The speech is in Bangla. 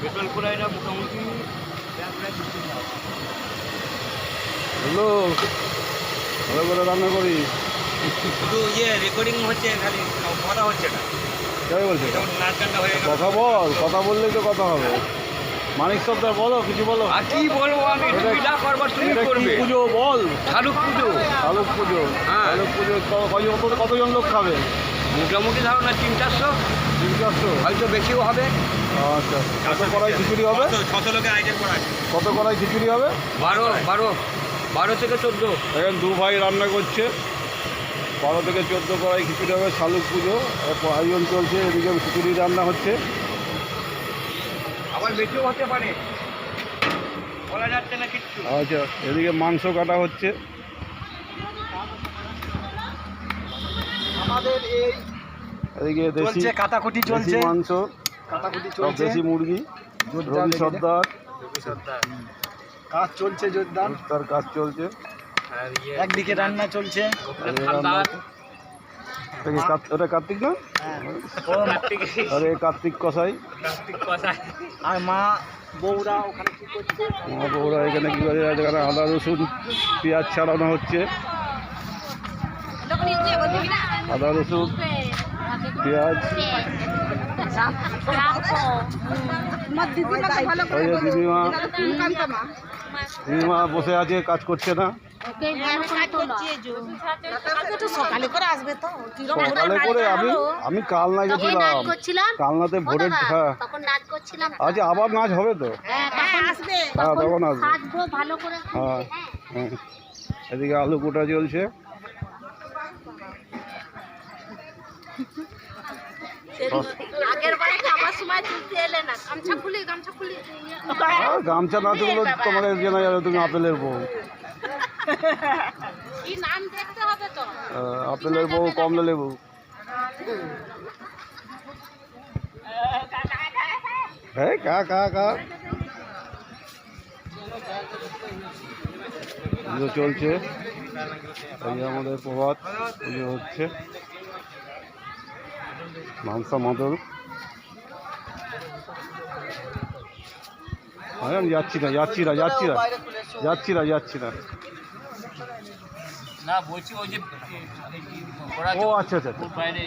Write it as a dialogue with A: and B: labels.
A: পেট্রোল কড়াইটা মোটামুটি
B: হ্যালো, ভালো করে রান্না করি।
A: শুধু রেকর্ডিং হচ্ছে, খালি কথা হচ্ছে না।
B: যাই বলছে
A: নাচ গানটা হয়ে গেল।
B: কথা বল, কথা বললেই তো কথা হবে। মানিক সর্দার বলো, কিছু বলো।
A: আর কি বলবো আমি, তুমি যা করবার তুমি
B: এটা কি
A: করবে।
B: পুজো বল?
A: শালুক পুজো।
B: শালুক পুজো।
A: হ্যাঁ।
B: শালুক পুজো কতজন লোক খাবে?
A: মোটামুটি ধরো না 300-400,
B: 300-400
A: হয়তো বেশিও হবে।
B: আচ্ছা, কত কড়াই খিচুড়ি হবে?
A: 600 লোকের আইটেম করা আছে।
B: কত কড়াই খিচুড়ি হবে?
A: 12 থেকে 14।
B: এখন দু ভাই রান্না করছে। 12 থেকে 14 কড়াই খিচুড়ি হবে শালুক পুজো। এরপর আয়োজন চলছে, এদিকে খিচুড়ি রান্না হচ্ছে।
A: আবার বেশিও হতে পারে, বলা যাচ্ছে না কিচ্ছু।
B: আচ্ছা, এদিকে মাংস কাটা হচ্ছে।
C: আমাদের এই
B: এদিকে দেশি
C: চলছে কাটাকুটি,
B: দেশি
C: চলছে
B: মাংস,
C: কাটাকুটি
B: সব
C: চলছে,
B: দেশি মুরগি।
C: জোরদার
B: রবি
C: লেগেছে।
B: সর্দার
C: কাজ চলছে জোরদার।
B: তার কাজ চলছে।
C: একদিকে রান্না চলছে।
B: ওটা কার্তিক না?
C: ও
B: আরে কার্তিক কসাই।
C: আর মা বউরা ওখানে কি করছে?
B: মা বউরা এখানে কি করে? এখানে আদা রসুন পেঁয়াজ ছাড়ানো হচ্ছে। আদা রসুন পেঁয়াজ। ওই যে দিদিমা বসে আছে, কাজ করছে না।
D: সকালে করে আসবে তো,
B: সকালে করে আমি কালনা গেছিলাম। কালনাতে ভোরের, হ্যাঁ। আচ্ছা, আবার নাচ হবে তো?
D: আসবে
B: হ্যাঁ, তখন আসবে।
D: সাজবো ভালো করে।
B: হ্যাঁ হ্যাঁ। এদিকে আলু কোটা চলছে।
D: আগের বারে খাবার সময় তুলতে এলে না, গামছা খুলি
B: গামছা না তুললেও তোমাদের জানা যাবে তুমি আপেলের বউ।
D: কি নাম দেখতে হবে তো।
B: আপেলের বউ, কমলা লেবু। হ্যাঁ, কা কা কা পুজো চলছে। এই আমাদের প্রভাত পুজো হচ্ছে। মানসা মাদল। আমি যাচ্ছি না।
A: না বলছি ওই যে
B: ও আচ্ছা।
A: বাইরে